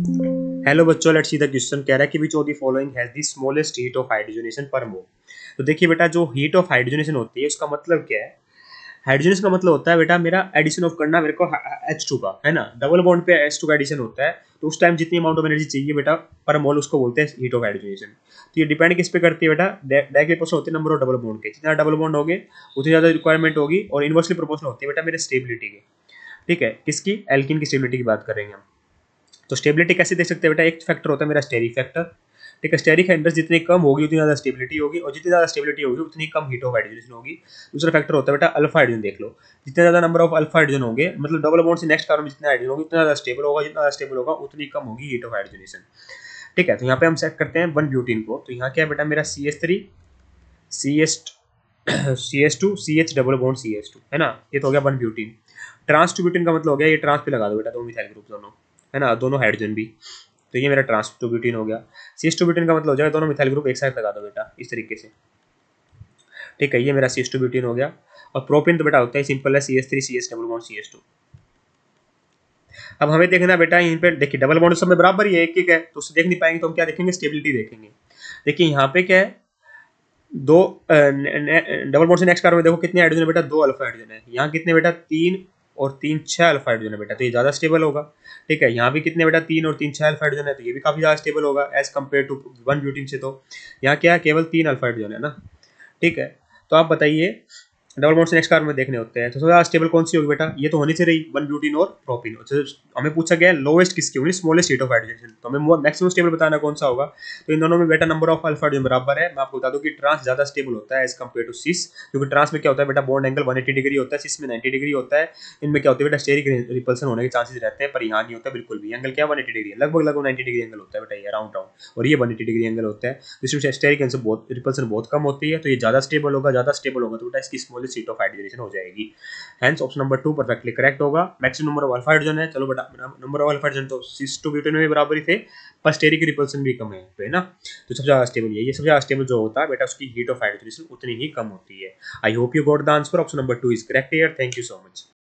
Hello बच्चों, let's see the question. कह रहा है कि which of the following has the smallest heat of hydrogenation पर मोल। तो देखिए बेटा, जो हीट ऑफ हाइड्रोजनेशन होती है उसका मतलब क्या है। हाइड्रोजनेशन का मतलब होता है बेटा मेरा एडिशन ऑफ करना मेरे को H2 का, है ना। डबल बॉन्ड पे H2 का एडिशन होता है, तो उस टाइम जितनी अमाउंट ऑफ एनर्जी चाहिए बेटा पर मोल, उसको बोलते हैं हीट ऑफ हाइड्रोजनेशन। तो ये डिपेंड किस पे करती है बेटा, डायरेक्टली प्रोपोर्शनल होती है नंबर ऑफ डबल बॉन्ड के। जितना डबल बॉन्ड होंगे उतनी ज्यादा रिक्वायरमेंट होगी, और इनवर्सली प्रोपोर्शनल होती है बेटा मेरे स्टेबिलिटी की। ठीक है, किसकी? एल्किन की स्टेबिलिटी की बात करेंगे हम। तो स्टेबिलिटी कैसे देख सकते हैं बेटा, एक फैक्टर होता है मेरा स्टेरिक फैक्टर। ठीक है, स्टेरिक एनर्जी जितनी कम होगी उतनी ज़्यादा स्टेबिलिटी होगी, और जितनी ज़्यादा स्टेबिलिटी होगी उतनी कम हीट ऑफ हाइड्रोजन होगी। दूसरा फैक्टर होता है बेटा अल्फा हाइड्रोजन। देख लो, जितने ज़्यादा नंबर ऑफ अल्फा हाइड्रोजन होंगे, मतलब डबल बॉन्ड से नेक्स्ट कार्बन में जितने हाइड्रोजन होगी उतना ज़्यादा स्टेबल होगा, जितना ज़्यादा स्टेबल होगा उतनी कम होगी हीट ऑफ हाइड्रोजनेशन। ठीक है, तो यहाँ पे हम सेट करते हैं वन ब्यूटीन को। तो यहाँ क्या है बेटा मेरा CH3 CS CH2 CH double bond CH2, है ना। ये तो हो गया one butene. Trans two butene का मतलब हो गया, ये ट्रांस पे लगा दो बेटा, दो मिथाइल ग्रुप दोनों, है ना, दोनों हाइड्रोजन भी। तो ये मेरा ट्रांस टू ब्यूटीन हो गया। सीएच टू ब्यूटीन का मतलब हो जाएगा दोनों मिथाइल ग्रुप एक साथ लगा दो बेटा, इस तरीके से। ठीक है, ये मेरा CH2 ब्यूटीन हो गया। और प्रोपेन तो बेटा होता है सिंपल है, CH3 CH double bond CH2। अब हमें देखना बेटा, यहीं पे देखिए डबल बॉन्ड सब में बराबर ही है, एक एक है, तो उससे देख नहीं पाएंगे, तो हम क्या देखेंगे, स्टेबिलिटी देखेंगे। देखिए यहाँ पे क्या है, दो डबल बॉन्ड से नेक्स्ट कार्बन में देखो कितने हाइड्रोजन है बेटा, दो अल्फा हाइड्रोजन है। यहाँ कितने बेटा, तीन और तीन छह अल्फा हाइड्रोजन है बेटा, तो ये ज्यादा स्टेबल होगा। ठीक है, यहाँ भी कितने बेटा, तीन और तीन छह अल्फा हाइड्रोजन है, तो ये भी काफी ज्यादा स्टेबल होगा as compared to one butene से। तो यहाँ क्या है, केवल तीन अल्फा हाइड्रोजन है ना। ठीक है, तो आप बताइए डबल बॉन्ड से नेक्स्ट कार्बन में देखने होते हैं, तो सबसे ज्यादा स्टेबल कौन सी होगी बेटा, ये तो होनी चाहिए रही वन ब्यूटीन और प्रोपिन। तो हमें पूछा गया लोवेस्ट किसकी होगी, स्मॉलेस्ट हीट ऑफ हाइड्रोजन, तो हमें मैक्सिमम स्टेबल बताना कौन सा होगा। तो इन दोनों में बेटा नंबर ऑफ अल्फा हाइड्रोजन बराबर है। मैं आपको बता दूं कि ट्रांस ज्यादा स्टेबल होता है एज कम्पेयर टू सिस, क्योंकि ट्रांस में क्या होता है बेटा, बॉन्ड एंगल 180 डिग्री होता है, सिस में 90 डिग्री होता है। इनमें क्या होता है बेटा, स्टेरिक रिपल्सन होने के चांसेस रहते हैं, पर यहाँ नहीं होता बिल्कुल भी। एंगल क्या 180 डिग्री है, लगभग लगभग 90 डिग्री एंगल होता है बेटा, ये राउंड राउंड, और ये 180 डिग्री एंगल होता है। जिसमें स्टेरिक रिपल्सन बहुत कम होती है, तो ये ज्यादा स्टेबल होगा, ज्यादा स्टेबल होगा तो बेटा इसकी स्मॉलेस्ट हीट ऑफ हाइड्रोजन हो जाएगी। Hence option number 2 perfectly correct होगा। Maximum number of alpha hydrogen है, चलो बेटा नंबर ऑफ अल्फा हाइड्रोजन तो सिस टू ब्यूटेन में बराबर ही थे, पर स्टेरिक रिपल्सन भी कम है ना। तो सबसे ज्यादा स्टेबल ये सबसे ज्यादा स्टेबल जो होता है बेटा, उसकी हीट ऑफ हाइड्रोजन उतनी ही कम होती है। I hope you got the answer. Option number 2 is correct here. Thank you so much.